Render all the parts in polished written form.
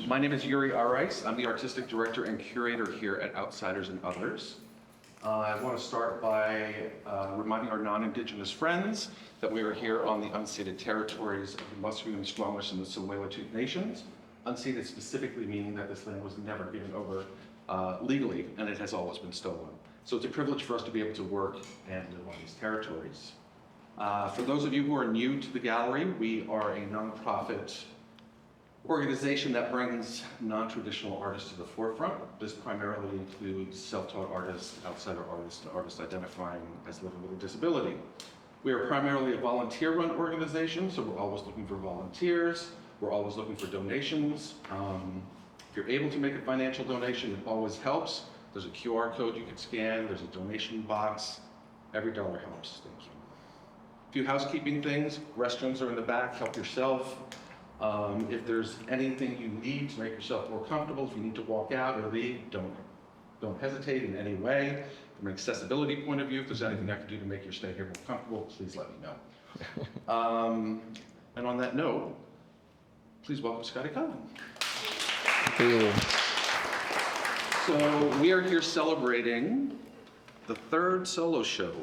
My name is Yuri Arais. I'm the artistic director and curator here at Outsiders and Others. I want to start by reminding our non-Indigenous friends that we are here on the unceded territories of the Musqueam, Squamish, and the Tsleil-Waututh Nations. Unceded specifically meaning that this land was never given over legally, and it has always been stolen. So it's a privilege for us to be able to work and live on these territories. For those of you who are new to the gallery, we are a nonprofit organization that brings non-traditional artists to the forefront. This primarily includes self-taught artists, outsider artists, and artists identifying as living with a disability. We are primarily a volunteer-run organization, so we're always looking for volunteers. We're always looking for donations. If you're able to make a financial donation, it always helps. There's a QR code you can scan. There's a donation box. Every dollar helps. Thank you. A few housekeeping things. Restrooms are in the back. Help yourself. If there's anything you need to make yourself more comfortable, if you need to walk out or leave, don't hesitate in any way. From an accessibility point of view, if there's anything I can do to make your stay here more comfortable, please let me know. And on that note, please welcome Scotty Cullen. Thank you. So we are here celebrating the third solo show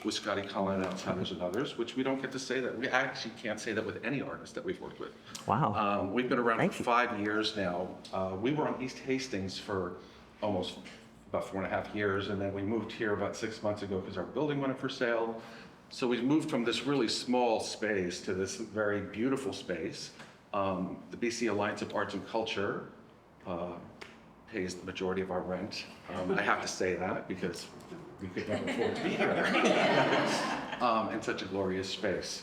with Scotty Cullen, Outsiders and Others, which we don't get to say that. We actually can't say that with any artist that we've worked with. Wow. We've been around Thank for you. 5 years now. We were on East Hastings for almost about 4.5 years, and then we moved here about 6 months ago because our building went up for sale. So we moved from this really small space to this very beautiful space. The BC Alliance of Arts and Culture pays the majority of our rent. I have to say that because we could never afford to be here in such a glorious space.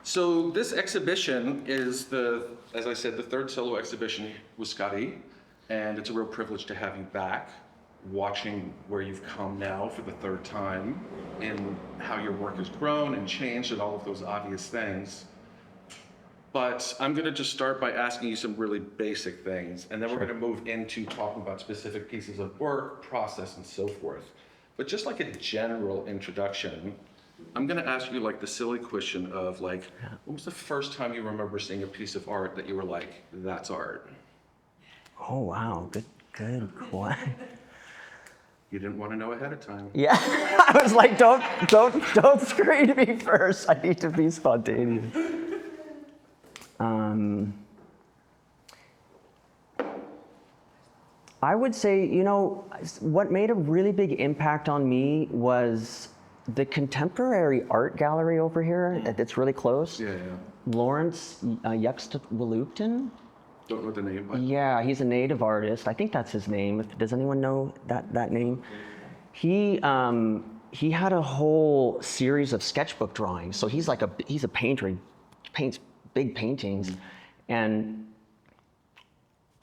So this exhibition is as I said, the third solo exhibition with Scotty, and it's a real privilege to have you back, watching where you've come now for the third time, and how your work has grown and changed and all of those obvious things. But I'm gonna just start by asking you some really basic things, and then we're gonna move into talking about specific pieces of work, process, and so forth. But just like a general introduction, I'm gonna ask you like the silly question of like, when was the first time you remember seeing a piece of art that you were like, that's art? Oh, wow. Good. What? You didn't wanna know ahead of time. Yeah. I was like, don't screen me first. I need to be spontaneous. I would say, what made a really big impact on me was the contemporary art gallery over here that's really close. Yeah. Lawrence Yuxtapalooton. Don't know the name, but Yeah, he's a native artist. I think that's his name. Does anyone know that name? He had a whole series of sketchbook drawings. So he's a painter. He paints big paintings, and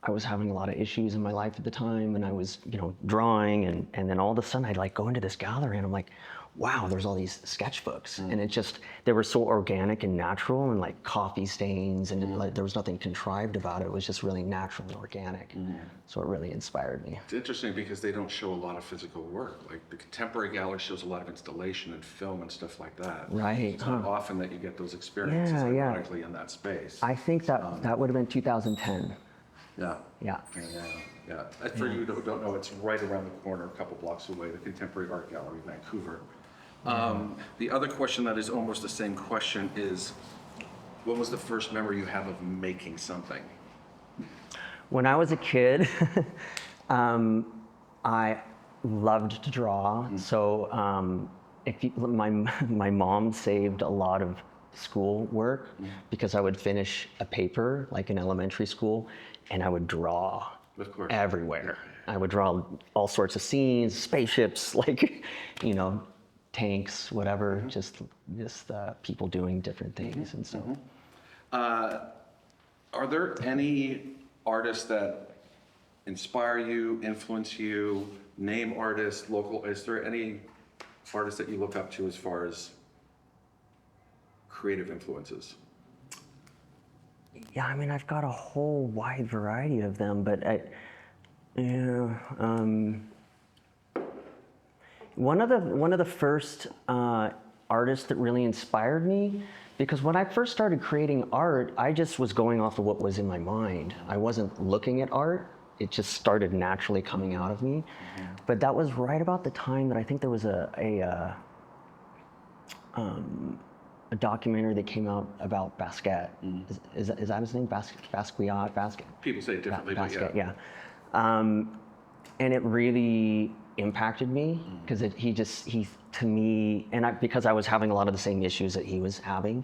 I was having a lot of issues in my life at the time, and I was, drawing, and then all of a sudden I'd like go into this gallery, and I'm like, wow, there's all these sketchbooks, and they were so organic and natural, and like coffee stains, and like there was nothing contrived about it. It was just really natural and organic. So it really inspired me. it's interesting because they don't show a lot of physical work. Like the contemporary gallery shows a lot of installation and film and stuff like that. Right. It's not often that you get those experiences Yeah. ironically in that space. I think that would have been 2010. Yeah. Yeah. For you who don't know, it's right around the corner, a couple blocks away, the Contemporary Art Gallery, Vancouver. The other question that is almost the same question is, what was the first memory you have of making something? When I was a kid, I loved to draw. So my mom saved a lot of school work because I would finish a paper like in elementary school, and I would draw everywhere. I would draw all sorts of scenes, spaceships, like tanks, whatever, just people doing different things, and so. Are there any artists that inspire you, influence you, name artists, local? Is there any artists that you look up to as far as creative influences? Yeah, I mean, I've got a whole wide variety of them, but one of the first artists that really inspired me Because when I first started creating art, I just was going off of what was in my mind. I wasn't looking at art. It just started naturally coming out of me. But that was right about the time that I think there was a documentary that came out about Basquiat. Is that his name? Basquiat? People say it differently, but Basquiat, yeah. And it really impacted me because he to me, and because I was having a lot of the same issues that he was having,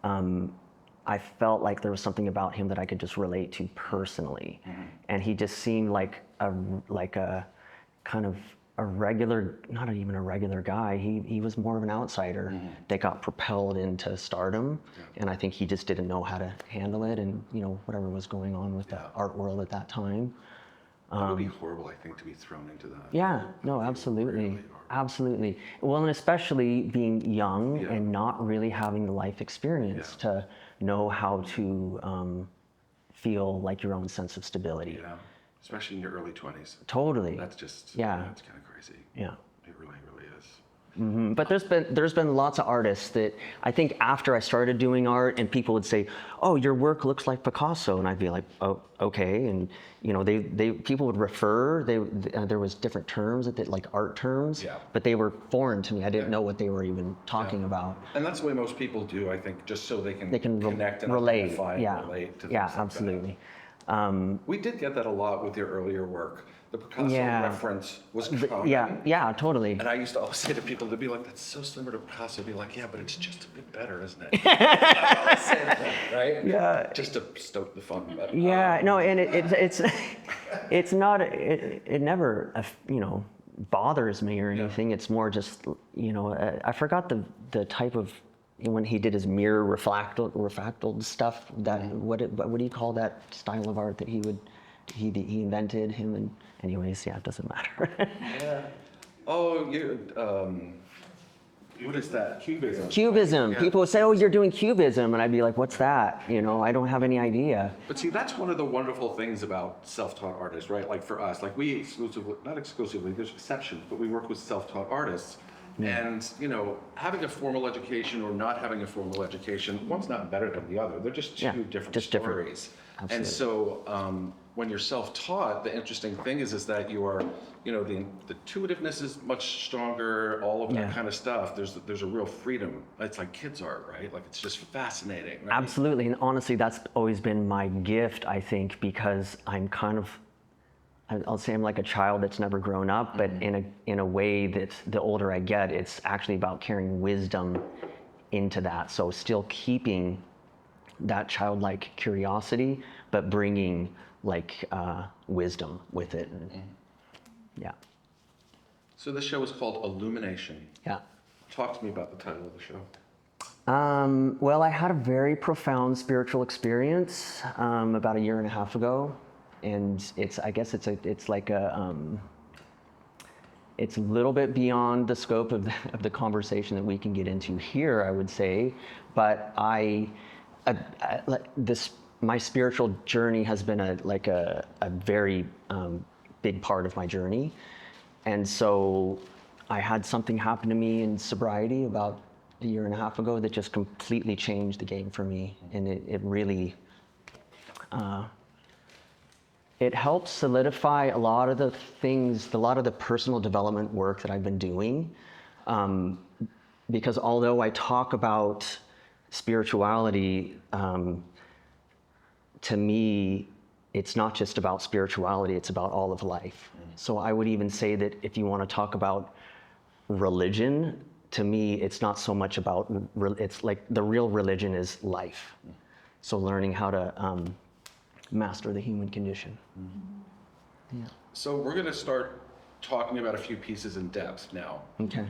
I felt like there was something about him that I could just relate to personally. And he just seemed like a kind of a regular, not even a regular guy. He was more of an outsider that got propelled into stardom. And I think he just didn't know how to handle it, and whatever was going on with the art world at that time. That would be horrible, I think, to be thrown into that. Yeah, no, absolutely. Absolutely. Well, and especially being young and not really having the life experience to know how to feel like your own sense of stability. Yeah, especially in your early 20s. Totally. That's just, that's kind of crazy. Yeah. It really, really is. But there's been lots of artists that I think after I started doing art, and people would say, "Oh, your work looks like Picasso," and I'd be like, "Oh, okay." And people would refer. There was different terms like art terms, but they were foreign to me. I didn't know what they were even talking about. And that's the way most people do, I think, just so they can connect and relate. identify and relate to things like absolutely. We did get that a lot with your earlier work. The Picasso reference was common. Yeah, totally. And I used to always say to people, they'd be like, "That's so similar to Picasso." I'd be like, "Yeah, but it's just a bit better, isn't it?" I always say that, right? Yeah. Just to stoke the fun. But, no, and it's not. It never bothers me or anything. It's more just I forgot the type of. When he did his mirror refractal stuff, that what do you call that style of art that he invented him? And anyways, it doesn't matter. Oh, what is that? Cubism. Cubism. People would say, "Oh, you're doing cubism," and I'd be like, "What's that?" I don't have any idea. But see, that's one of the wonderful things about self-taught artists, right? Like for us, like we not exclusively, there's exceptions, but we work with self-taught artists. And having a formal education or not having a formal education, one's not better than the other. They're just two different stories. Absolutely. And so when you're self-taught, the interesting thing is that you are, the intuitiveness is much stronger. All of that kind of stuff. There's a real freedom. It's like kids' art, right? Like it's just fascinating. Right? Absolutely, and honestly, that's always been my gift. I think because I'm kind of. I'll say I'm like a child that's never grown up, but in a way that the older I get, it's actually about carrying wisdom into that. So still keeping that childlike curiosity, but bringing wisdom with it. Yeah. So the show is called Illumination. Yeah. Talk to me about the title of the show. Well, I had a very profound spiritual experience about 1.5 years ago. And it's like it's a little bit beyond the scope of the conversation that we can get into here, I would say. But my spiritual journey has been a very big part of my journey. And so I had something happen to me in sobriety about 1.5 years ago that just completely changed the game for me. And it really, it helps solidify a lot of the things, a lot of the personal development work that I've been doing. Because although I talk about spirituality, to me, it's not just about spirituality, it's about all of life. So I would even say that if you want to talk about religion, to me, it's not so much about, it's like the real religion is life. So learning how to master the human condition. Yeah. So we're going to start talking about a few pieces in depth now. Okay.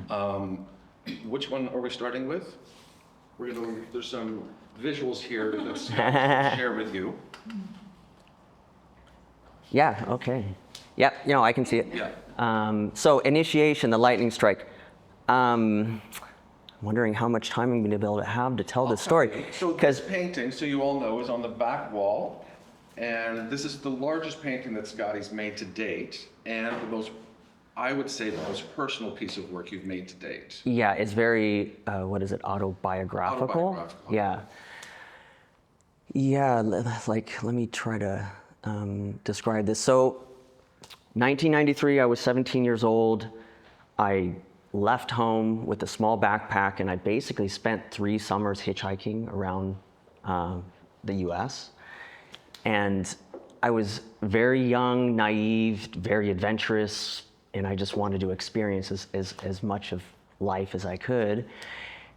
Which one are we starting with? There's some visuals here to share with you. Yeah, okay. Yep, I can see it. Yeah. So initiation, the lightning strike. Wondering how much time I'm going to be able to have to tell this story. So this painting, so you all know, is on the back wall. And this is the largest painting that Scotty's made to date, and the most I would say, the most personal piece of work you've made to date. Yeah, it's very, what is it, autobiographical? Autobiographical. Yeah. Yeah, let me try to describe this. So, 1993, I was 17 years old. I left home with a small backpack, and I basically spent 3 summers hitchhiking around the US. And I was very young, naive, very adventurous, and I just wanted to experience as much of life as I could.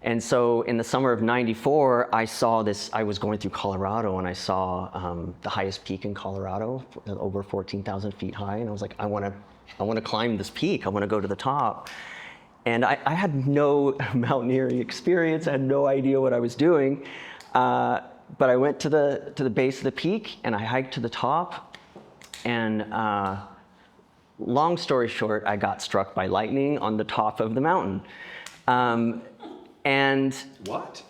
And so in the summer of '94, I saw this. I was going through Colorado, and I saw the highest peak in Colorado, over 14,000 feet high. And I was like, I want to climb this peak. I want to go to the top. And I had no mountaineering experience. I had no idea what I was doing. But I went to the base of the peak, and I hiked to the top. And long story short, I got struck by lightning on the top of the mountain. And What?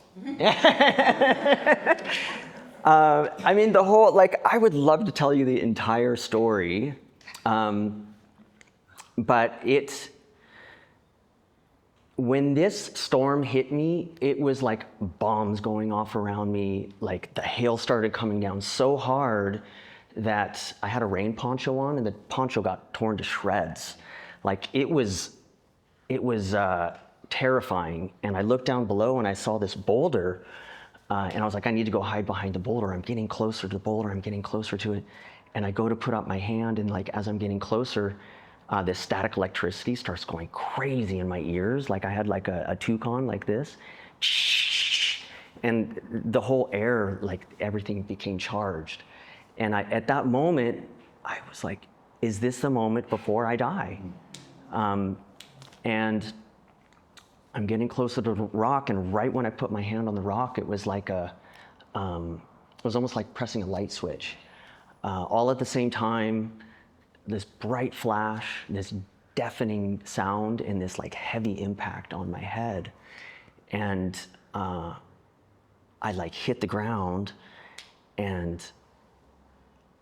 I mean, the whole, like, I would love to tell you the entire story, but when this storm hit me, it was like bombs going off around me. Like, the hail started coming down so hard that I had a rain poncho on, and the poncho got torn to shreds. Like, it was terrifying. And I looked down below, and I saw this boulder, and I was like, I need to go hide behind the boulder. I'm getting closer to the boulder. I'm getting closer to it. And I go to put up my hand, and like, as I'm getting closer, this static electricity starts going crazy in my ears. Like, I had like a toucan like this. And the whole air, like, everything became charged. And at that moment, I was like, is this the moment before I die? And I'm getting closer to the rock, and right when I put my hand on the rock, it was like it was almost like pressing a light switch. All at the same time, this bright flash, this deafening sound, and this like heavy impact on my head. And I like hit the ground, and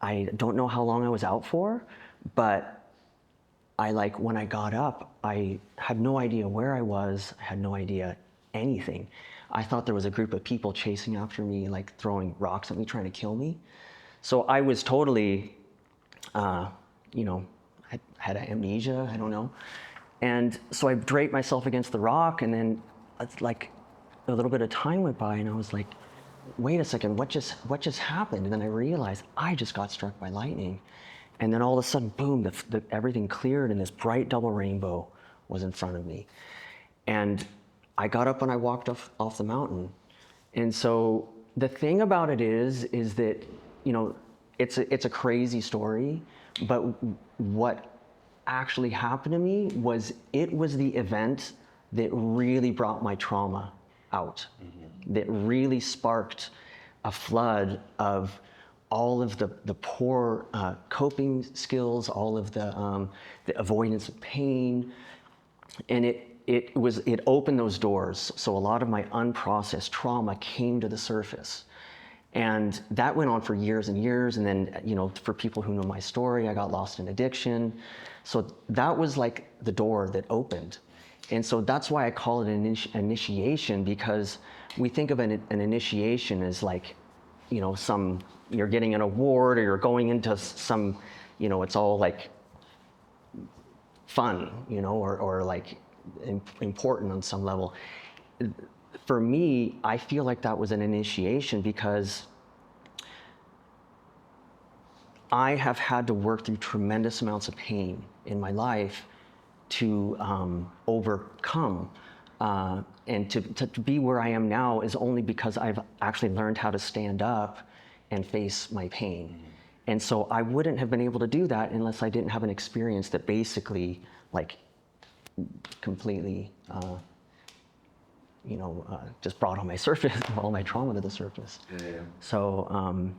I don't know how long I was out for, but when I got up, I had no idea where I was. I had no idea anything. I thought there was a group of people chasing after me, like throwing rocks at me, trying to kill me. So I was totally, I had amnesia, I don't know. And so I draped myself against the rock, and then it's like a little bit of time went by, and I was like, wait a second, what just happened? And then I realized I just got struck by lightning. And then all of a sudden, boom, everything cleared, and this bright double rainbow was in front of me. And I got up and I walked off the mountain. And so the thing about it is that, it's a crazy story, but what actually happened to me was the event that really brought my trauma out, that really sparked a flood of all of the poor coping skills, all of the avoidance of pain, and it opened those doors. So a lot of my unprocessed trauma came to the surface, and that went on for years and years. And then, for people who know my story, I got lost in addiction. So that was like the door that opened, and so that's why I call it an initiation, because we think of an initiation as like, you're getting an award, or you're going into some, it's all like fun, or like important on some level. For me, I feel like that was an initiation, because I have had to work through tremendous amounts of pain in my life to overcome. And to be where I am now is only because I've actually learned how to stand up and face my pain. And so I wouldn't have been able to do that unless I didn't have an experience that basically, like, completely, just brought all my trauma to the surface. Yeah. So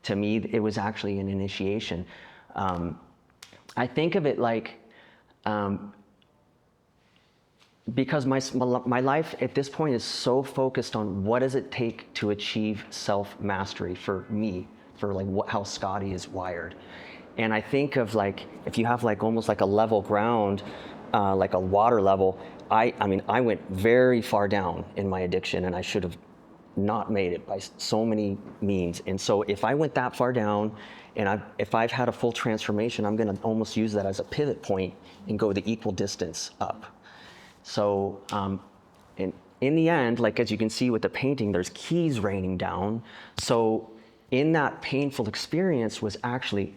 to me, it was actually an initiation. I think of it like, because my life at this point is so focused on what does it take to achieve self-mastery for me, for like how Scotty is wired. And I think of like, if you have like almost like a level ground, like a water level, I mean, I went very far down in my addiction, and I should have not made it by so many means. And so if I went that far down, and if I've had a full transformation, I'm going to almost use that as a pivot point and go the equal distance up. So in the end, like as you can see with the painting, there's keys raining down. So in that painful experience was actually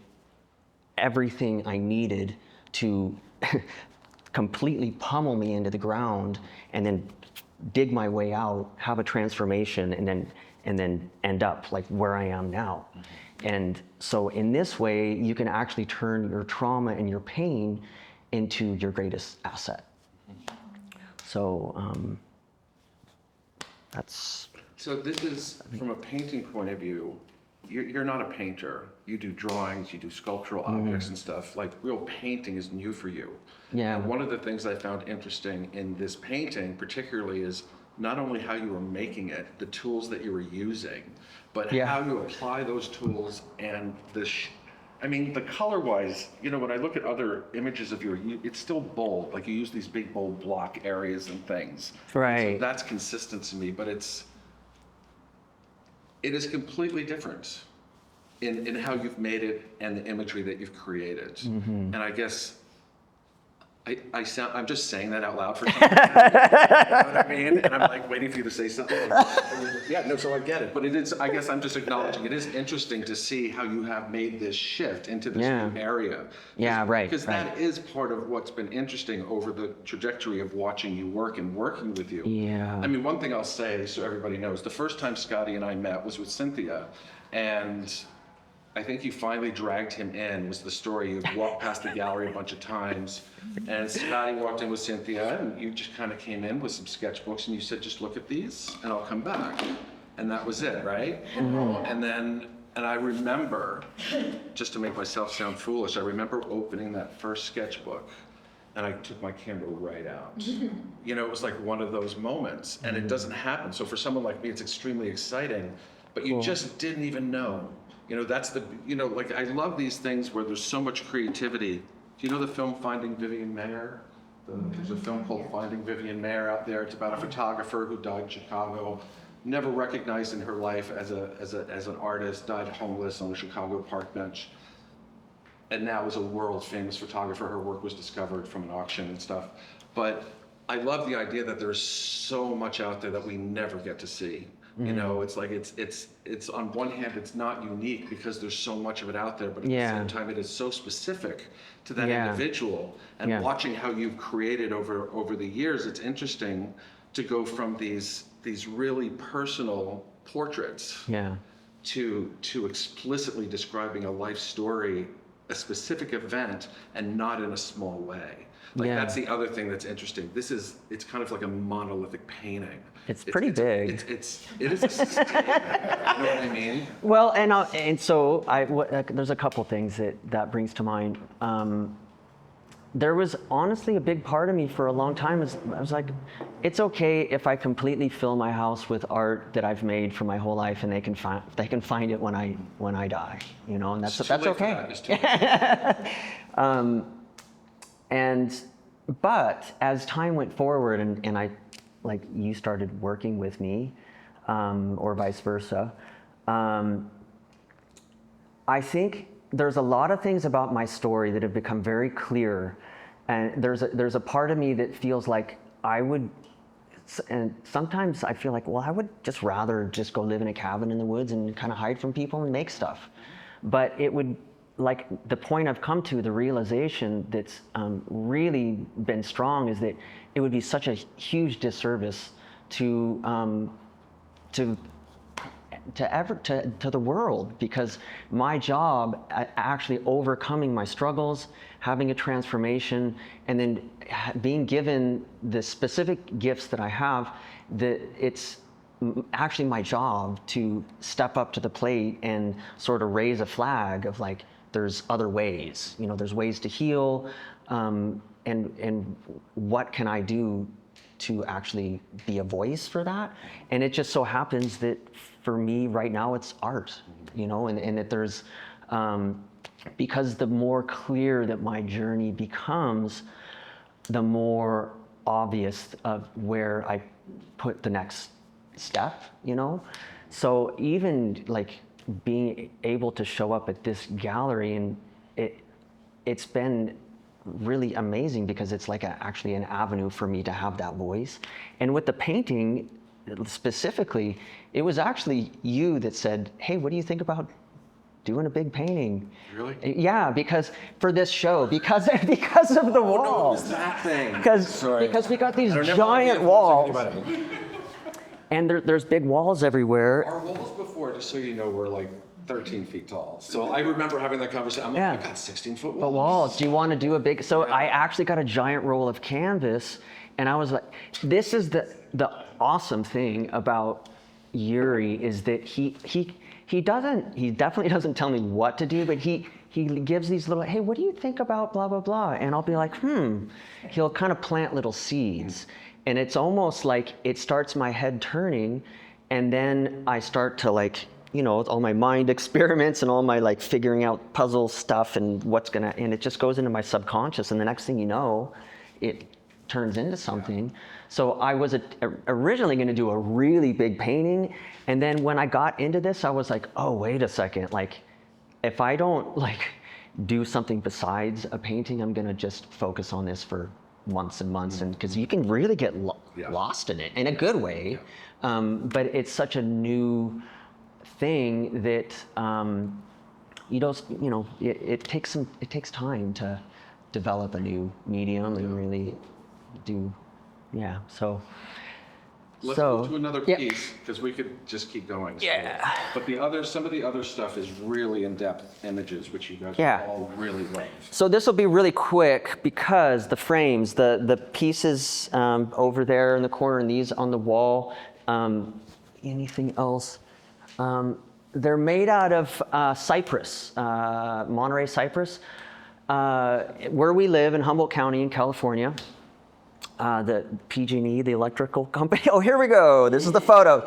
everything I needed to completely pummel me into the ground and then dig my way out, have a transformation, and then end up like where I am now. And so in this way, you can actually turn your trauma and your pain into your greatest asset. So that's... So this is, from a painting point of view, you're not a painter. You do drawings, you do sculptural objects and stuff. Like, real painting is new for you. Yeah. And one of the things I found interesting in this painting particularly is not only how you were making it, the tools that you were using, but how you apply those tools and I mean, the color-wise, you know, when I look at other images of it's still bold. Like, you use these big, bold block areas and things. Right. So that's consistent to me, but it is completely different in how you've made it and the imagery that you've created. And I guess I'm just saying that out loud for some reason. You know what I mean? And I'm like waiting for you to say something. Yeah, no, so I get it. But it is, I guess I'm just acknowledging, it is interesting to see how you have made this shift into this new area. Yeah, right. Because that is part of what's been interesting over the trajectory of watching you work and working with you. Yeah. I mean, one thing I'll say, so everybody knows, the first time Scotty and I met was with Cynthia. And I think you finally dragged him in, was the story. You walked past the gallery a bunch of times, and Scotty walked in with Cynthia, and you just kind of came in with some sketchbooks, and you said, just look at these, and I'll come back. And that was it, right? And I remember, just to make myself sound foolish, I remember opening that first sketchbook, and I took my camera right out. You know, it was like one of those moments, and it doesn't happen. So for someone like me, it's extremely exciting, but you just didn't even know. You know, that's like, I love these things where there's so much creativity. Do you know the film Finding Vivian Maier? There's a film called Finding Vivian Maier out there. It's about a photographer who died in Chicago, never recognized in her life as an artist, died homeless on a Chicago park bench, and now is a world famous photographer. Her work was discovered from an auction and stuff. But I love the idea that there's so much out there that we never get to see. You know, it's like it's on one hand, it's not unique because there's so much of it out there, but at the same time, it is so specific to that individual. And watching how you've created over the years, it's interesting to go from these really personal portraits to explicitly describing a life story, a specific event, and not in a small way. Like, that's the other thing that's interesting. It's kind of like a monolithic painting. It's pretty big. It is a statement, you know what I mean? Well, and so there's a couple things that brings to mind. There was honestly a big part of me for a long time. I was like, it's okay if I completely fill my house with art that I've made for my whole life, and they can find it when I die, you know, and that's okay. But as time went forward, and I, like, you started working with me, or vice versa, I think there's a lot of things about my story that have become very clear, and there's a part of me that feels like I would, and sometimes I feel like, well, I would just rather just go live in a cabin in the woods and kind of hide from people and make stuff. But it would, like, the point I've come to, the realization that's really been strong, is that it would be such a huge disservice to the world, because my job at actually overcoming my struggles, having a transformation, and then being given the specific gifts that I have, that it's actually my job to step up to the plate and sort of raise a flag of, like, there's other ways, you know, there's ways to heal, and what can I do to actually be a voice for that? And it just so happens that for me right now, it's art, you know, and that there's, because the more clear that my journey becomes, the more obvious of where I put the next step, you know? So even like being able to show up at this gallery, and it's been really amazing because it's like actually an avenue for me to have that voice. And with the painting specifically, it was actually you that said, hey, what do you think about doing a big painting? Really? Yeah, because for this show, because of the walls. No, that thing. Because we got these giant walls, and there's big walls everywhere. Our walls before, just so you know, were like 13 feet tall. So I remember having that conversation. I'm like, Yeah. I got 16-foot walls. The walls. Do you want to do a big? So I actually got a giant roll of canvas, and I was like, this is the awesome thing about Yuri is that he definitely doesn't tell me what to do, but he gives these little, hey, what do you think about blah blah blah, and I'll be like, He'll kind of plant little seeds, and it's almost like it starts my head turning, and then I start to like, you know, all my mind experiments and all my like figuring out puzzle stuff and and it just goes into my subconscious, and the next thing you know, it turns into something. So I was originally going to do a really big painting, and then when I got into this, I was like, oh, wait a second, like if I don't like do something besides a painting, I'm going to just focus on this for months and months, and because you can really get lost in it in a good way, but it's such a new thing that it takes time to develop a new medium and really do, so Let's move to another piece, because we could just keep going. Yeah. But some of the other stuff is really in-depth images, which you guys all really love. So this will be really quick because the frames, the pieces over there in the corner and these on the wall, anything else? They're made out of cypress, Monterey cypress. Where we live in Humboldt County in California, the PG&E, the electrical company. Oh, here we go. This is the photo.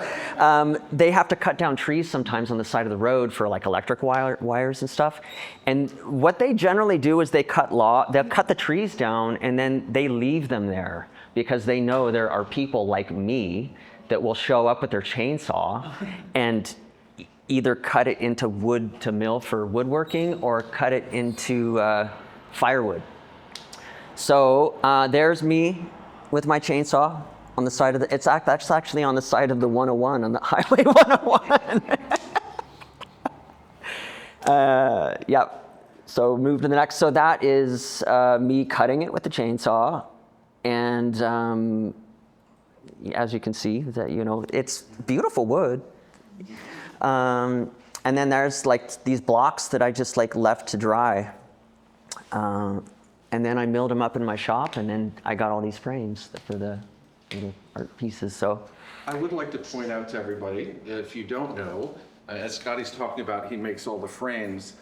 They have to cut down trees sometimes on the side of the road for like electric wires and stuff. And what they generally do is they'll cut the trees down and then they leave them there because they know there are people like me that will show up with their chainsaw and either cut it into wood to mill for woodworking or cut it into firewood. So there's me with my chainsaw on the side of that's actually on the side of the 101, on the Highway 101. Yep. So move to the next. So that is me cutting it with the chainsaw, and as you can see, that it's beautiful wood. And then there's like these blocks that I just like left to dry. And then I milled them up in my shop, and then I got all these frames for the little art pieces. So I would like to point out to everybody, if you don't know, as Scotty's talking about, he makes all the frames.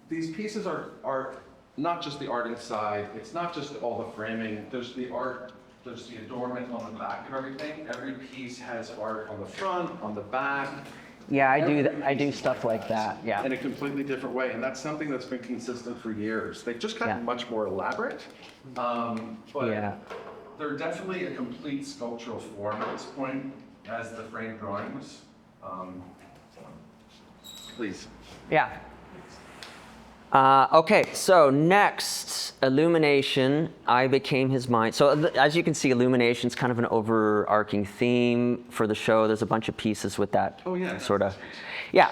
These pieces are not just the art inside. It's not just all the framing. There's the art. There's the adornment on the back of everything. Every piece has art on the front, on the back. yeah, I do stuff like that. Yeah. In a completely different way, and that's something that's been consistent for years. They've just gotten much more elaborate, but they're definitely a complete sculptural form at this point, as the frame drawings. Please. Yeah. Okay, so next, Illumination, I became his mind. So as you can see, Illumination's kind of an overarching theme for the show. There's a bunch of pieces with that sort of. Yeah.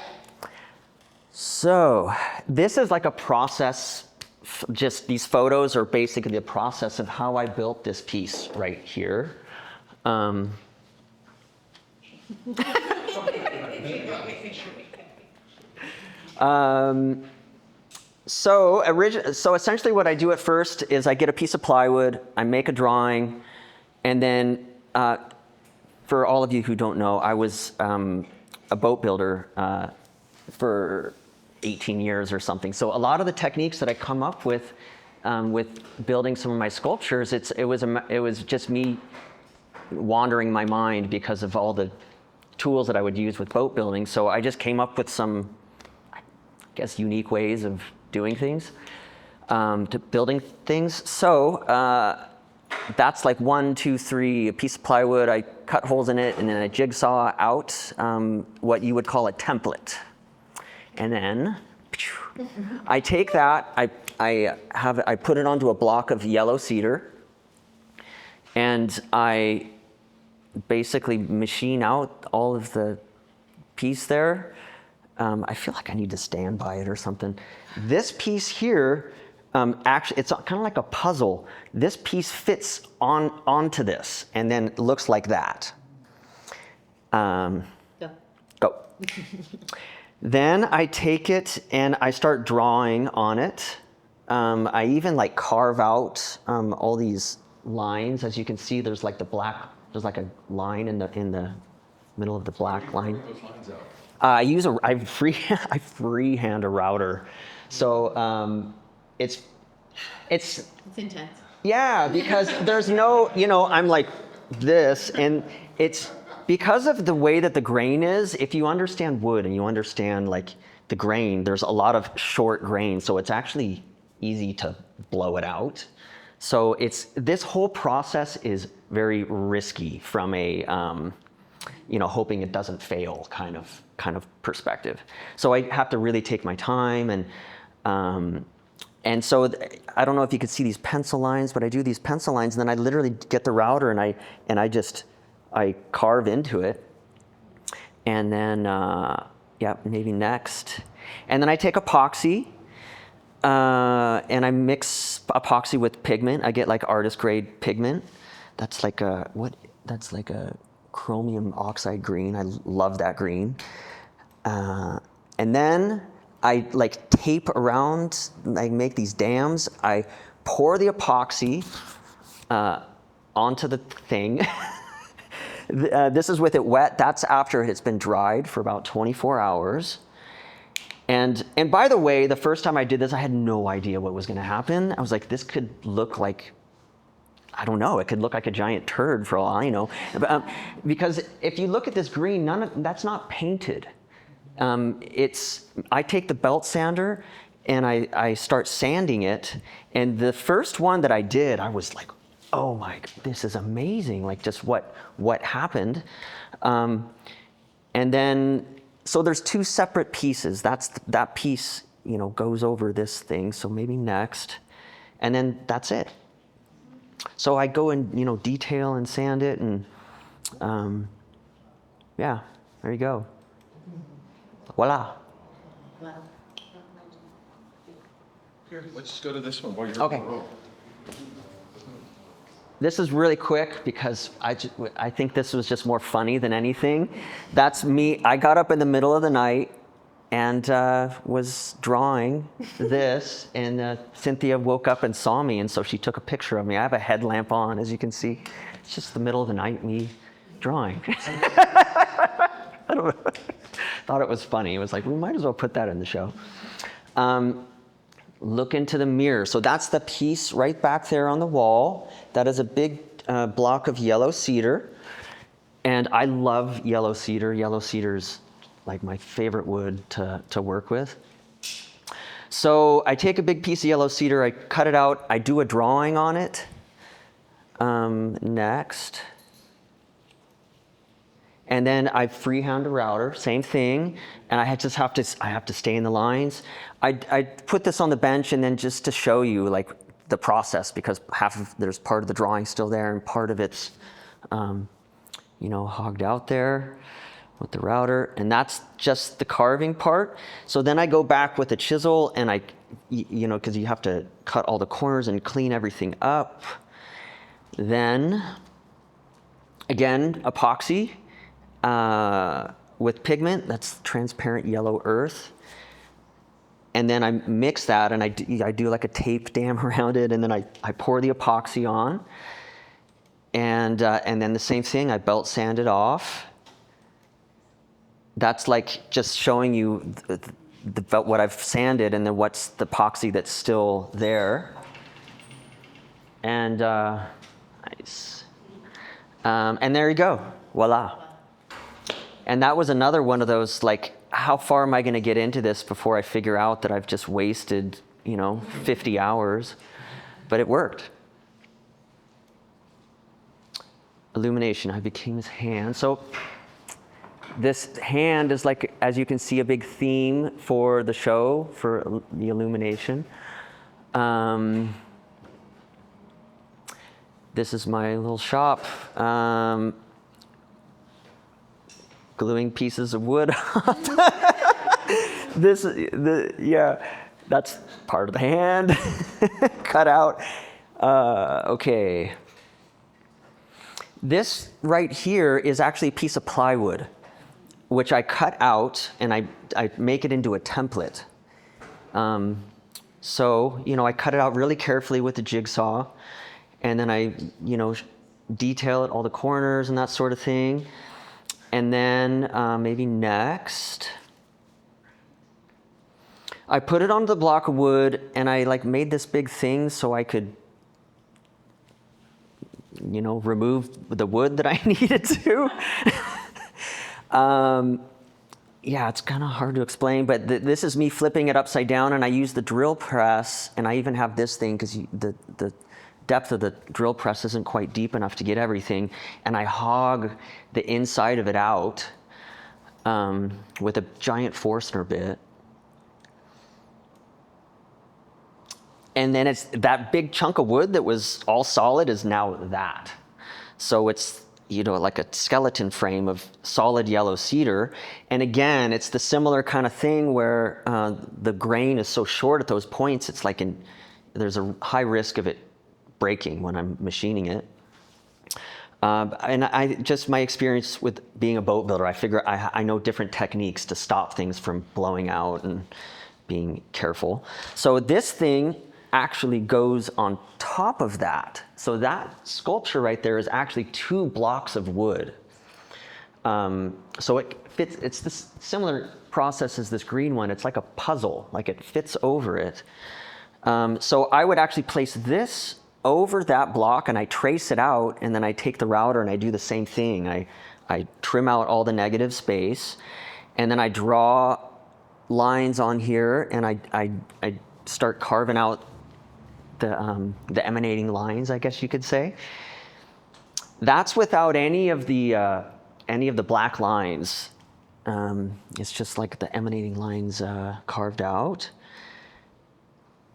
So this is like a process, just these photos are basically the process of how I built this piece right here. So essentially what I do at first is I get a piece of plywood, I make a drawing, and then for all of you who don't know, I was a boat builder for 18 years or something. So a lot of the techniques that I come up with building some of my sculptures, it was just me wandering my mind because of all the tools that I would use with boat building. So I just came up with some, I guess, unique ways of doing things, to building things. So that's like 1, 2, 3, a piece of plywood. I cut holes in it, and then I jigsaw out what you would call a template. And then I take that, I put it onto a block of yellow cedar, and I basically machine out all of the piece there. I feel like I need to stand by it or something. This piece here, actually, it's kind of like a puzzle. This piece fits onto this, and then it looks like that. Go. Then I take it and I start drawing on it. I even like carve out all these lines. As you can see, there's like there's like a line in the middle of the black line. Those lines out. I freehand a router, so it's intense. yeah, because there's no, I'm like this, and it's because of the way that the grain is. If you understand wood and you understand like the grain, there's a lot of short grain, so it's actually easy to blow it out. So this whole process is very risky from a hoping it doesn't fail kind of perspective. So I have to really take my time, and so I don't know if you could see these pencil lines, but I do these pencil lines, and then I literally get the router and I carve into it, and then maybe next, and then I take epoxy. And I mix epoxy with pigment. I get like artist grade pigment. That's like a chromium oxide green. I love that green. And then I like tape around, I make these dams. I pour the epoxy onto the thing. This is with it wet. That's after it's been dried for about 24 hours. And by the way, the first time I did this, I had no idea what was going to happen. I was like, this could look like, I don't know, it could look like a giant turd for all I know. Because if you look at this green, that's not painted. I take the belt sander and I start sanding it. And the first one that I did, I was like, oh my, this is amazing. Like just what happened. And then, so there's 2 separate pieces. That piece, goes over this thing. So maybe next, and then that's it. So I go and detail and sand it, and there you go. Voila. Wow. Here, let's just go to this one while you're Okay. This is really quick because I think this was just more funny than anything. That's me. I got up in the middle of the night and was drawing this, and Cynthia woke up and saw me, and so she took a picture of me. I have a headlamp on, as you can see. It's just the middle of the night, me drawing. I don't know. Thought it was funny. It was like, we might as well put that in the show. Look into the mirror. So that's the piece right back there on the wall. That is a big block of yellow cedar. And I love yellow cedar. Yellow cedar's like my favorite wood to work with. So I take a big piece of yellow cedar, I cut it out, I do a drawing on it. Next. And then I freehand a router, same thing, and I have to stay in the lines. I put this on the bench, and then just to show you like the process, because there's part of the drawing still there, and part of it's hogged out there with the router, and that's just the carving part. So then I go back with a chisel, and because you have to cut all the corners and clean everything up. Then again, epoxy. With pigment, that's transparent yellow earth. And then I mix that, and I do like a tape dam around it, and then I pour the epoxy on. And then the same thing, I belt sand it off. That's like just showing you what I've sanded, and then what's the epoxy that's still there. And nice. And there you go, voila. And that was another one of those, like, how far am I going to get into this before I figure out that I've just wasted, 50 hours? But it worked. Illumination, I became his hand. So this hand is like, as you can see, a big theme for the show, for the Illumination. This is my little shop. Gluing pieces of wood. That's part of the hand. Cut out. Okay. This right here is actually a piece of plywood, which I cut out and I make it into a template. So, I cut it out really carefully with the jigsaw, and then I, detail it, all the corners and that sort of thing. And then maybe next, I put it onto the block of wood, and I made this big thing so I could, remove the wood that I needed to. It's kind of hard to explain, but this is me flipping it upside down, and I use the drill press, and I even have this thing because the depth of the drill press isn't quite deep enough to get everything, and I hog the inside of it out with a giant Forstner bit. And then it's that big chunk of wood that was all solid is now that. So it's, like a skeleton frame of solid yellow cedar. And again, it's the similar kind of thing where the grain is so short at those points, it's there's a high risk of it breaking when I'm machining it. And my experience with being a boat builder, I figure I know different techniques to stop things from blowing out and being careful. So this thing actually goes on top of that. So that sculpture right there is actually 2 blocks of wood. So it fits, it's this similar process as this green one. It's like a puzzle, it fits over it. So I would actually place this over that block, and I trace it out, and then I take the router and I do the same thing. I trim out all the negative space, and then I draw lines on here, and I start carving out the emanating lines, I guess you could say. That's without any of the black lines. It's just like the emanating lines carved out.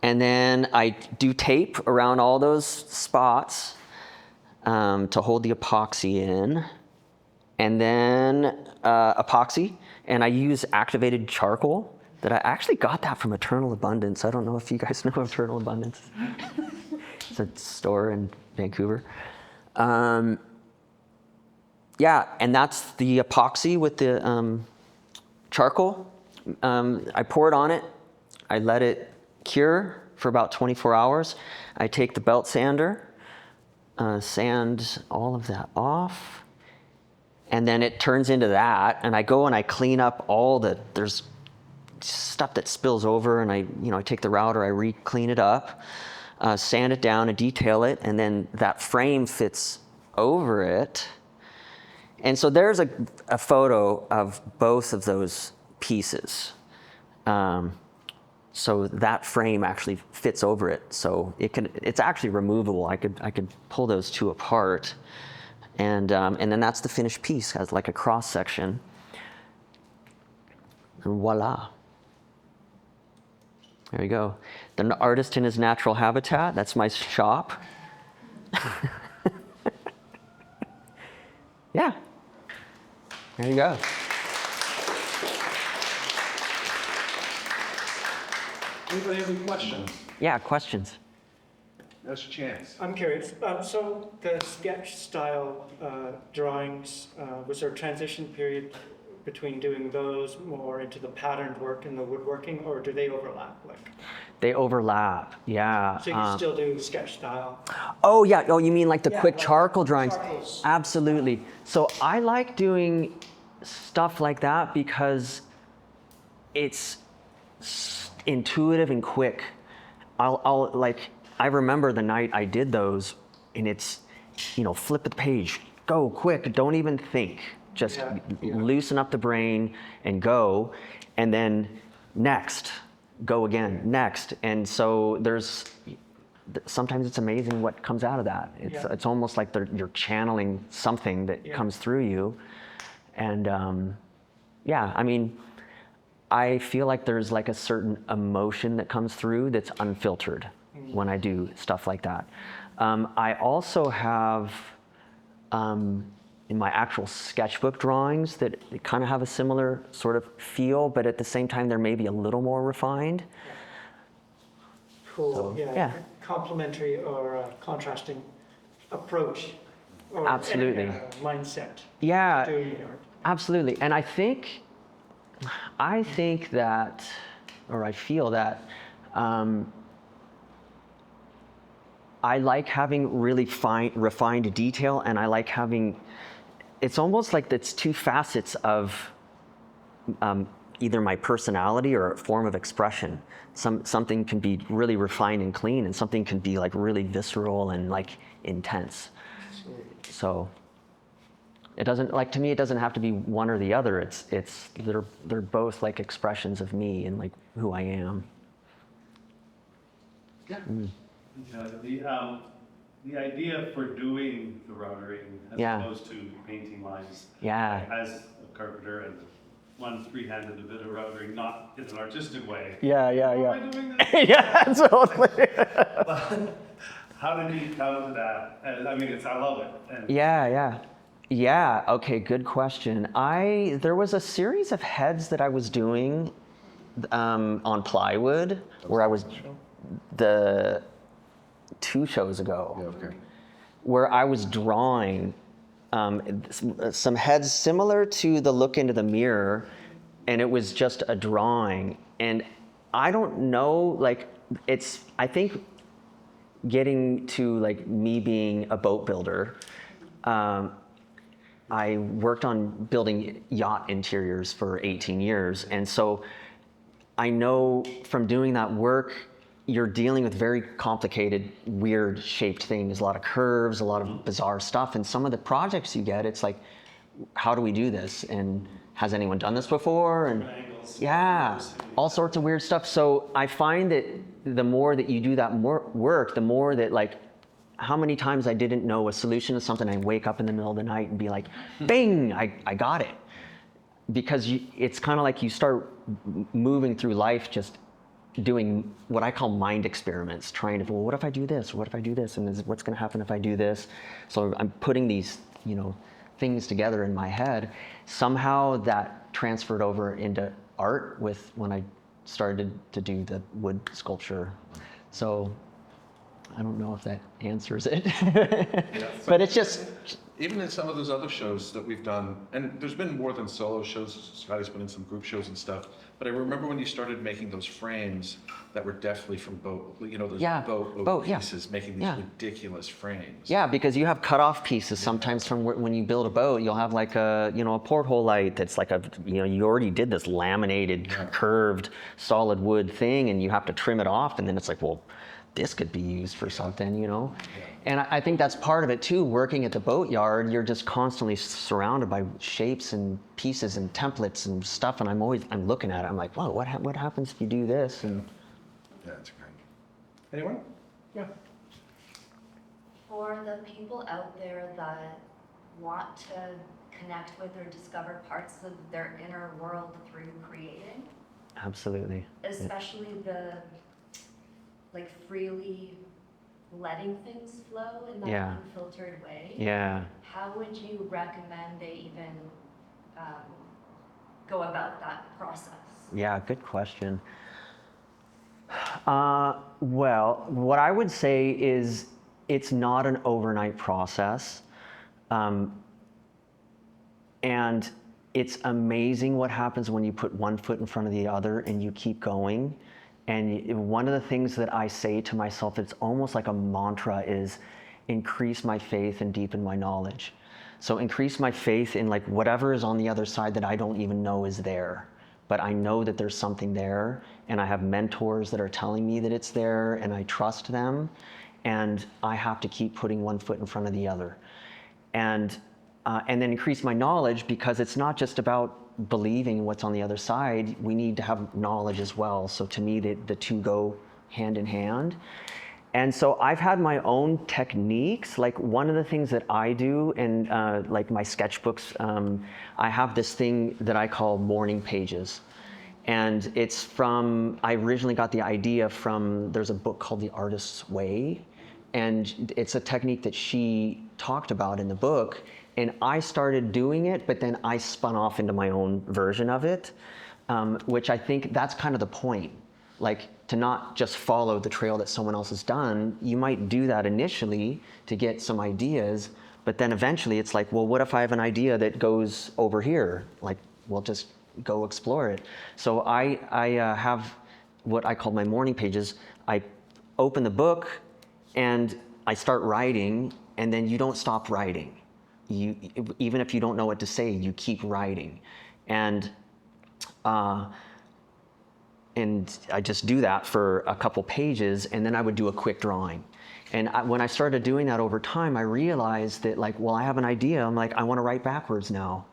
And then I do tape around all those spots to hold the epoxy in. And then epoxy, and I use activated charcoal. That I actually got that from Eternal Abundance. I don't know if you guys know Eternal Abundance. It's a store in Vancouver. And that's the epoxy with the charcoal. I pour it on it. I let it cure for about 24 hours. I take the belt sander, sand all of that off, and then it turns into that. And I go and I clean up there's stuff that spills over, and I take the router, I re-clean it up, sand it down and detail it, and then that frame fits over it. And so there's a photo of both of those pieces. So that frame actually fits over it. So it's actually removable. I could pull those 2 apart, and then that's the finished piece, has like a cross section. And voila. There you go. The artist in his natural habitat. That's my shop. Yeah. There you go. Anybody have any questions? Yeah, questions. That's your chance. I'm curious. So the sketch style drawings, was there a transition period between doing those more into the patterned work and the woodworking, or do they overlap? They overlap, yeah. So you still do sketch style? Oh, yeah. Oh, you mean like the quick like charcoal drawings? charcoals. Absolutely. So I like doing stuff like that because it's intuitive and quick. I remember the night I did those, and it's, flip the page, go quick, don't even think. Just Yeah. loosen up the brain and go, and then next, go again, next. And so sometimes it's amazing what comes out of that. It's almost like you're channeling something that comes through you. And I mean, I feel like there's like a certain emotion that comes through that's unfiltered when I do stuff like that. I also have in my actual sketchbook drawings that kind of have a similar sort of feel, but at the same time they're maybe a little more refined. Cool. So, yeah. yeah. Complementary or contrasting approach. Or Absolutely. Mindset. Yeah, Doing the art. absolutely. And I think that, or I feel that, I like having really refined detail, and I like having, it's almost like it's two facets of either my personality or a form of expression. Something can be really refined and clean, and something can be like really visceral and like intense. So it doesn't, like, to me, it doesn't have to be one or the other. They're both like expressions of me and like who I am. Yeah. The idea for doing the routering as opposed to painting lines, as a carpenter and one free-handed a bit of routering, not in an artistic way. Yeah. Why am I doing this? Yeah, totally. How did you come to that? I mean, I love it. And Yeah. Okay, good question. There was a series of heads that I was doing on plywood where I was the 2 shows ago. Yeah, okay. Where I was drawing some heads similar to the look into the mirror, and it was just a drawing. And I don't know, like, I think getting to like me being a boat builder, I worked on building yacht interiors for 18 years. And so I know from doing that work, you're dealing with very complicated, weird shaped things, a lot of curves, a lot of bizarre stuff. And some of the projects you get, it's like, how do we do this? And has anyone done this before? And yeah, all sorts of weird stuff. So I find that the more that you do that work, the more that, like, how many times I didn't know a solution to something, I wake up in the middle of the night and be like, bing, I got it. Because it's kind of like you start moving through life just doing what I call mind experiments, trying to, well, what if I do this? What if I do this? And what's going to happen if I do this? So I'm putting these, things together in my head. Somehow that transferred over into art when I started to do the wood sculpture. So I don't know if that answers it, but it's just, Even in some of those other shows that we've done, and there's been more than solo shows, Scotty's been in some group shows and stuff, but I remember when you started making those frames that were definitely from boat, those boat pieces, making these ridiculous frames. Yeah, because you have cut-off pieces sometimes from when you build a boat. You'll have like a porthole light that's like you already did this laminated, curved, solid wood thing, and you have to trim it off, and then it's like, well, this could be used for something, And I think that's part of it too. Working at the boatyard, you're just constantly surrounded by shapes and pieces and templates and stuff, and I'm looking at it. I'm like, whoa, what happens if you do this? And Yeah, it's great. Anyone? Yeah. For the people out there that want to connect with or discover parts of their inner world through creating, absolutely. especially the freely letting things flow in that unfiltered way. Yeah. How would you recommend they even go about that process? Yeah, good question. Well, what I would say is it's not an overnight process. And it's amazing what happens when you put one foot in front of the other and you keep going. And one of the things that I say to myself, it's almost like a mantra, is increase my faith and deepen my knowledge. So increase my faith in like whatever is on the other side that I don't even know is there. But I know that there's something there, and I have mentors that are telling me that it's there, and I trust them, and I have to keep putting one foot in front of the other. And and then increase my knowledge, because it's not just about believing what's on the other side. We need to have knowledge as well. So to me, the two go hand in hand. And so I've had my own techniques. Like one of the things that I do in like my sketchbooks, I have this thing that I call morning pages. And it's from, I originally got the idea from, there's a book called The Artist's Way. And it's a technique that she talked about in the book. And I started doing it, but then I spun off into my own version of it, which I think that's kind of the point. Like, to not just follow the trail that someone else has done. You might do that initially to get some ideas, but then eventually it's like, well, what if I have an idea that goes over here? Like, well, just go explore it. So I have what I call my morning pages. I open the book and I start writing, and then you don't stop writing. You, even if you don't know what to say, you keep writing. And I just do that for a couple pages, and then I would do a quick drawing. And when I started doing that over time, I realized that, like, well, I have an idea. I'm like, I want to write backwards now.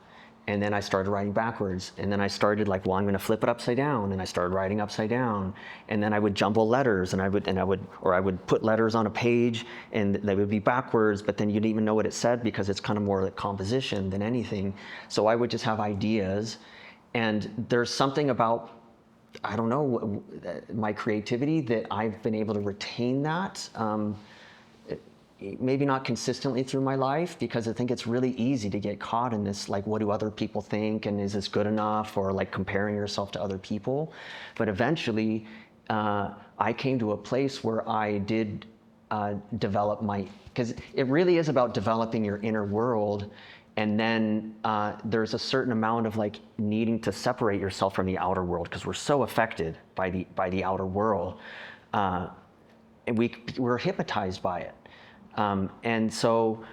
And then I started writing backwards. And then I started like, well, I'm going to flip it upside down. And I started writing upside down. And then I would jumble letters, and I would put letters on a page, and they would be backwards, but then you didn't even know what it said, because it's kind of more like composition than anything. So I would just have ideas. And there's something about, I don't know, my creativity, that I've been able to retain that. Maybe not consistently through my life, because I think it's really easy to get caught in this, like, what do other people think, and is this good enough, or like comparing yourself to other people. But eventually, I came to a place where I did develop because it really is about developing your inner world. And then there's a certain amount of like needing to separate yourself from the outer world, because we're so affected by the outer world, and we're hypnotized by it. And so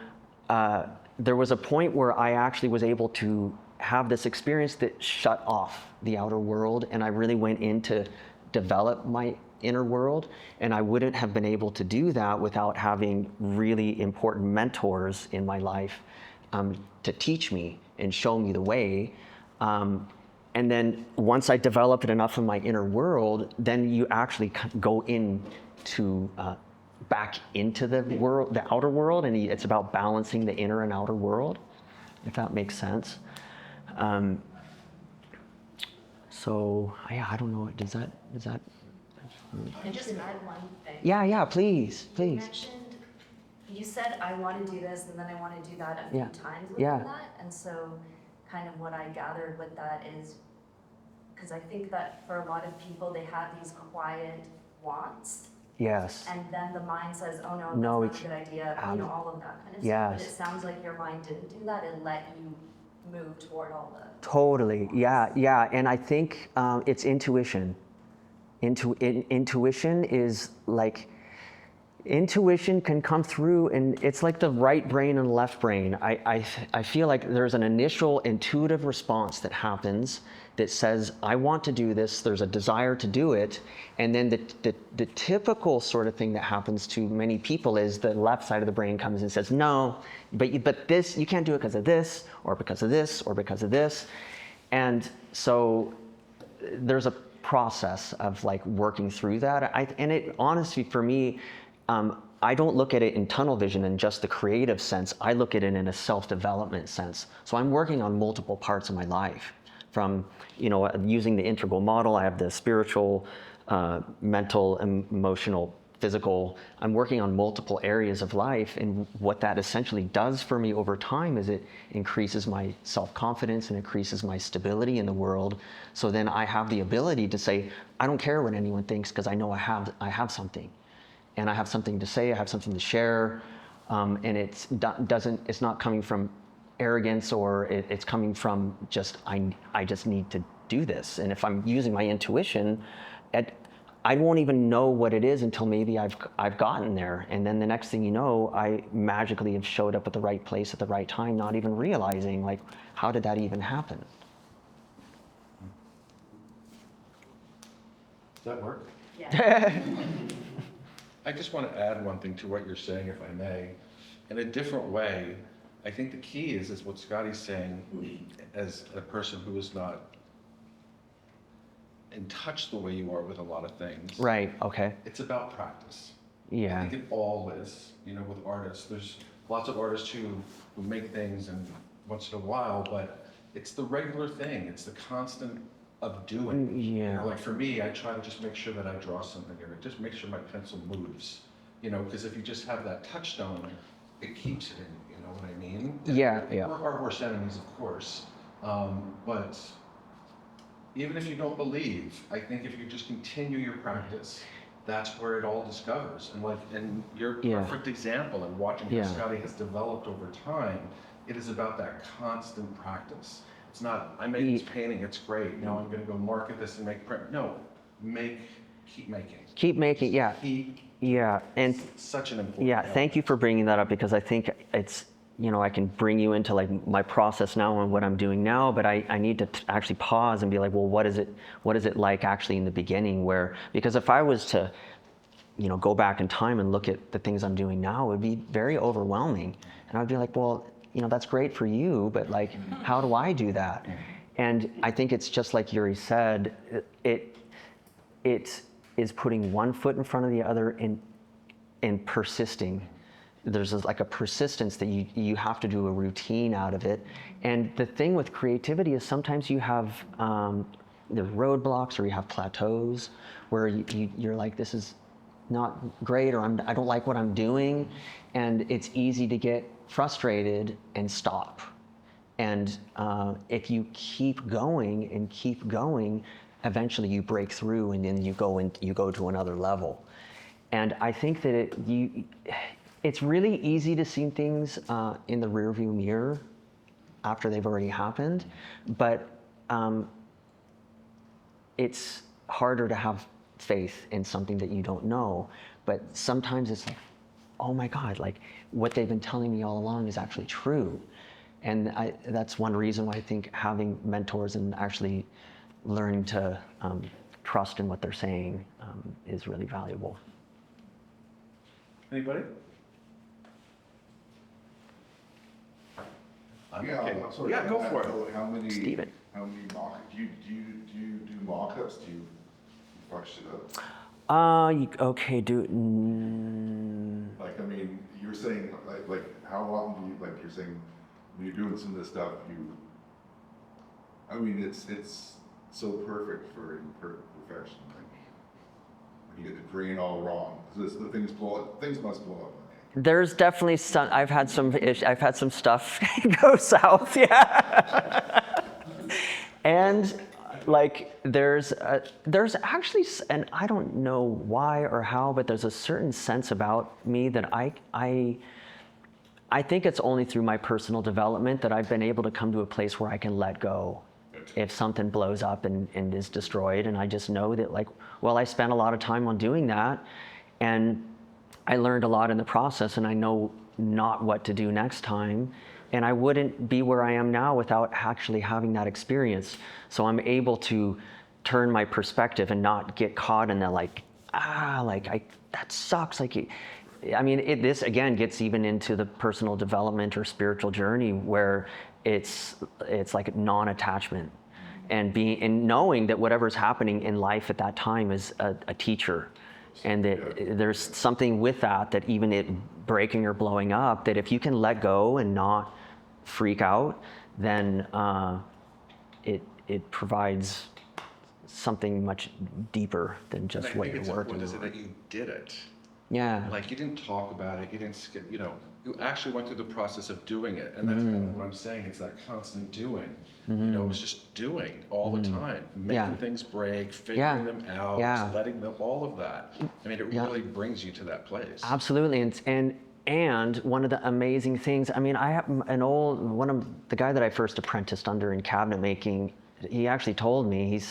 there was a point where I actually was able to have this experience that shut off the outer world, and I really went in to develop my inner world. And I wouldn't have been able to do that without having really important mentors in my life to teach me and show me the way. And then once I developed enough of my inner world, then you actually go into back into the world, the outer world, and it's about balancing the inner and outer world, if that makes sense. So yeah, I don't know. Does that? I just add one thing. Yeah, please. You mentioned, you said, I want to do this, and then I want to do that a few times within that. And so kind of what I gathered with that is, because I think that for a lot of people, they have these quiet wants. Yes. And then the mind says, oh no, that's not a good idea, all of that kind of stuff. But it sounds like your mind didn't do that and let you move toward all the... Totally, yeah. And I think it's intuition. Intuition is like, intuition can come through, and it's like the right brain and left brain. I feel like there's an initial intuitive response that happens that says, I want to do this, there's a desire to do it, and then the typical sort of thing that happens to many people is the left side of the brain comes and says, no, but this, you can't do it because of this, or because of this, or because of this. And so there's a process of like working through that. And it honestly, for me, I don't look at it in tunnel vision in just the creative sense. I look at it in a self-development sense. So I'm working on multiple parts of my life, from, using the integral model. I have the spiritual, mental, emotional, physical. I'm working on multiple areas of life, and what that essentially does for me over time is it increases my self-confidence and increases my stability in the world. So then I have the ability to say, I don't care what anyone thinks, because I know I have something. And I have something to say, I have something to share, and it's not coming from arrogance, or it's coming from just, I just need to do this. And if I'm using my intuition, I won't even know what it is until maybe I've gotten there. And then the next thing you know, I magically have showed up at the right place at the right time, not even realizing, like, how did that even happen? Does that work? Yeah. I just want to add one thing to what you're saying, if I may. In a different way, I think the key is what Scotty's saying, as a person who is not in touch the way you are with a lot of things. Right, okay. It's about practice. I Yeah. think it all is, with artists. There's lots of artists who make things and once in a while, but it's the regular thing. It's the constant of doing. Yeah. Like for me, I try to just make sure that I draw something or just make sure my pencil moves, because if you just have that touchstone, it keeps it in you, know what I mean? Yeah, yeah. We're our worst enemies, of course. But even if you don't believe, I think if you just continue your practice, that's where it all discovers. And you're a perfect example in watching how Scotty has developed over time. It is about that constant practice. It's not, I made this painting, it's great. Now I'm gonna go market this and make print. No, keep making. Keep making, yeah. And Such an important element. thank you for bringing that up, because I think it's, I can bring you into like my process now and what I'm doing now, but I need to actually pause and be like, well, what is it like actually in the beginning, because if I was to, go back in time and look at the things I'm doing now, it would be very overwhelming. And I'd be like, well, that's great for you, but like, how do I do that? And I think it's just like Yuri said, it is putting one foot in front of the other and persisting. There's like a persistence that you have to do a routine out of it. And the thing with creativity is sometimes you have there's roadblocks or you have plateaus where you're like, this is not great, or I don't like what I'm doing. And it's easy to get frustrated and stop. And if you keep going and keep going, eventually you break through and then you go to another level. And I think that it's really easy to see things in the rearview mirror after they've already happened, but it's harder to have faith in something that you don't know. But sometimes it's like, oh my God, like what they've been telling me all along is actually true. And that's one reason why I think having mentors and actually learning to trust in what they're saying is really valuable. Anybody? Sorry, Yeah, go for it. How many Steven. do you do mock-ups? Do you flush it up? Okay, Like, I mean, you're saying, like, how often do you, like, you're saying, when you're doing some of this stuff, I mean, it's so perfect for imperfect perfection. Like, when you get the grain all wrong, because the things must blow up. there's definitely some, I've had some stuff go south, yeah. And like there's actually, and I don't know why or how, but there's a certain sense about me that I think it's only through my personal development that I've been able to come to a place where I can let go if something blows up and is destroyed. And I just know that, like, well, I spent a lot of time on doing that, and I learned a lot in the process, and I know not what to do next time. And I wouldn't be where I am now without actually having that experience. So I'm able to turn my perspective and not get caught in the that sucks. This again gets even into the personal development or spiritual journey where it's like non-attachment and knowing that whatever's happening in life at that time is a teacher. And that there's something with that even it breaking or blowing up, that if you can let go and not freak out, then it provides something much deeper than just what you're working on. What is it that you did it? Yeah. Like you didn't talk about it, you didn't skip, you actually went through the process of doing it. And that's kind of what I'm saying, it's that constant doing. It's just doing all the time, making things break, figuring them out, letting them, all of that. I mean, it really brings you to that place. Absolutely. And one of the amazing things, I mean, I have the guy that I first apprenticed under in cabinet making, he actually told me,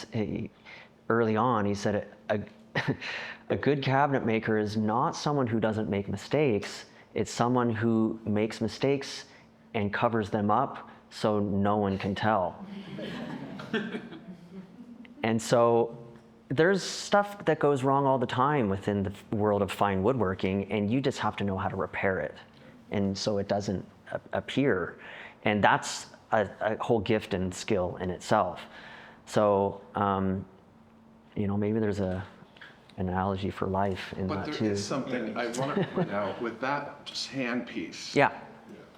early on, he said, a good cabinet maker is not someone who doesn't make mistakes. It's someone who makes mistakes and covers them up so no one can tell. And so there's stuff that goes wrong all the time within the world of fine woodworking, and you just have to know how to repair it. And so it doesn't appear. And that's a whole gift and skill in itself. So, maybe there's an analogy for life in But that there too. is something I want to point out with that handpiece. Yeah,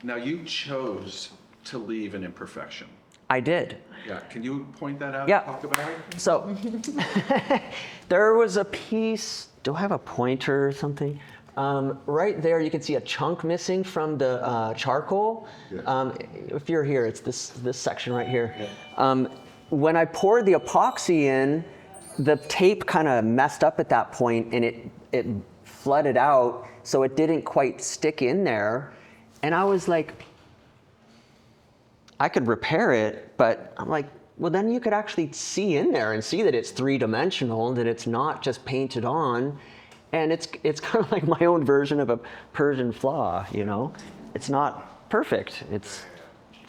Now, you chose to leave an imperfection. I did. Yeah, can you point that out? Yeah. Talk about it? So there was a piece, do I have a pointer or something? Right there, you can see a chunk missing from the charcoal. Yeah. If you're here, it's this section right here. When I poured the epoxy in, the tape kind of messed up at that point, and it flooded out, so it didn't quite stick in there. And I was like, I could repair it, but I'm like, well, then you could actually see in there and see that it's three-dimensional, that it's not just painted on. And it's kind of like my own version of a Persian flaw, It's not perfect. It's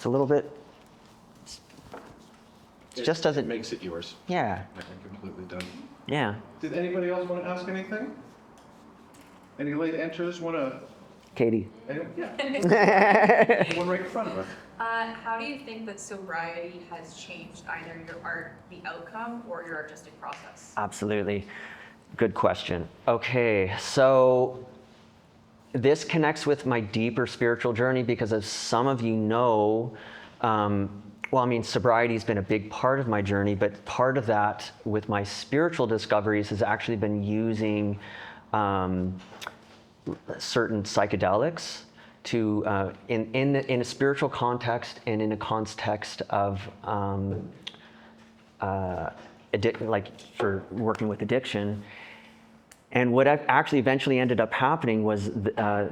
a little bit, it just doesn't. It makes it yours. Yeah, I'm completely done. yeah. Did anybody else want to ask anything? Any late enters want to? Katie. Yeah. One right in front of us. How do you think that sobriety has changed either your art, the outcome, or your artistic process? Absolutely. Good question. Okay, so this connects with my deeper spiritual journey because, as some of you know, sobriety has been a big part of my journey, but part of that with my spiritual discoveries has actually been using certain psychedelics to, in a spiritual context and in a context of like for working with addiction. And what actually eventually ended up happening was I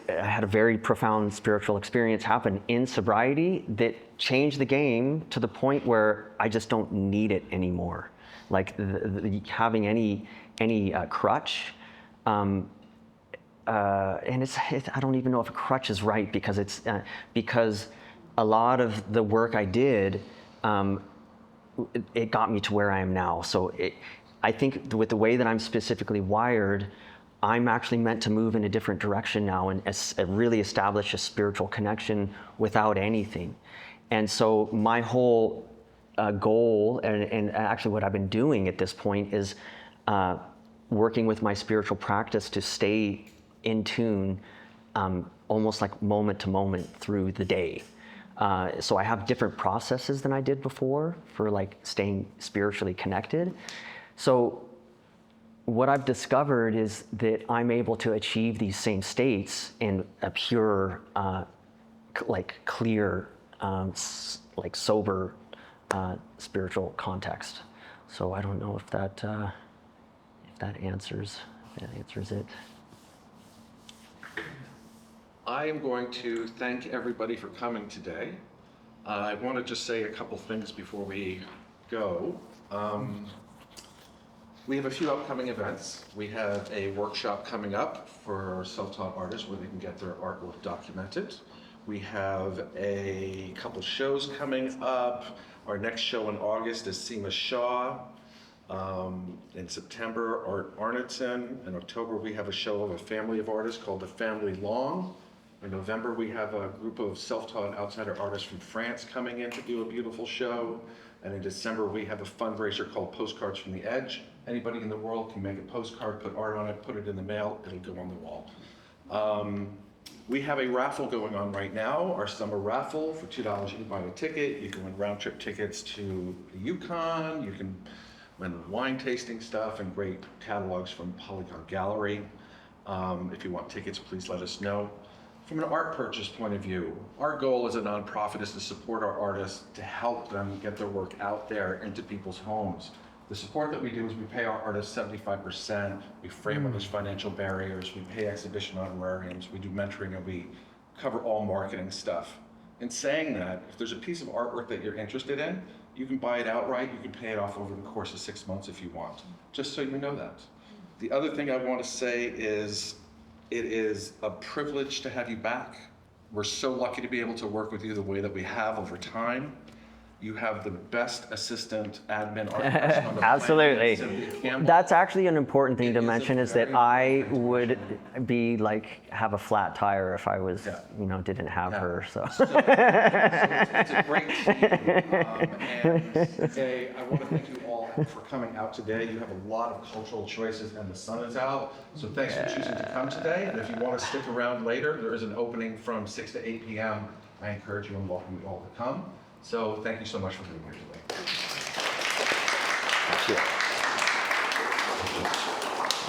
had a very profound spiritual experience happen in sobriety that changed the game to the point where I just don't need it anymore. Like having any crutch. And I don't even know if a crutch is right because because a lot of the work I did, it got me to where I am now. So I think with the way that I'm specifically wired, I'm actually meant to move in a different direction now and really establish a spiritual connection without anything. And so my whole goal, and actually what I've been doing at this point, is working with my spiritual practice to stay in tune, almost like moment to moment through the day. So I have different processes than I did before for like staying spiritually connected. So what I've discovered is that I'm able to achieve these same states in a pure, like clear, like sober spiritual context. So I don't know if that answers it. I am going to thank everybody for coming today. I want to just say a couple things before we go. We have a few upcoming events. We have a workshop coming up for self-taught artists where they can get their artwork documented. We have a couple shows coming up. Our next show in August is Seema Shaw. In September, Art Arneson. In October, we have a show of a family of artists called The Family Long. In November, we have a group of self-taught outsider artists from France coming in to do a beautiful show. And in December, we have a fundraiser called Postcards from the Edge. Anybody in the world can make a postcard, put art on it, put it in the mail, it'll go on the wall. We have a raffle going on right now, our summer raffle. For $2 you can buy a ticket. You can win round trip tickets to the Yukon. You can win wine tasting stuff and great catalogs from Polygon Gallery. If you want tickets, please let us know. From an art purchase point of view, our goal as a nonprofit is to support our artists, to help them get their work out there into people's homes. The support that we do is we pay our artists 75%, we frame up those financial barriers, we pay exhibition honorariums, we do mentoring, and we cover all marketing stuff. In saying that, if there's a piece of artwork that you're interested in, you can buy it outright, you can pay it off over the course of 6 months if you want, just so you know that. The other thing I want to say is, it is a privilege to have you back. We're so lucky to be able to work with you the way that we have over time. You have the best assistant admin art person on the Absolutely. planet, Cynthia Campbell. That's actually an important thing to It is a mention is that very I important would mention. be like, have a flat tire if I was, Yeah. didn't have Yeah. her, so. So it's a great team. And today, I want to thank you all for coming out today. You have a lot of cultural choices and the sun is out. So thanks for choosing to come today. And if you want to stick around later, there is an opening from 6 to 8 p.m. I encourage you and welcome you all to come. So thank you so much for being here today.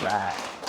Right.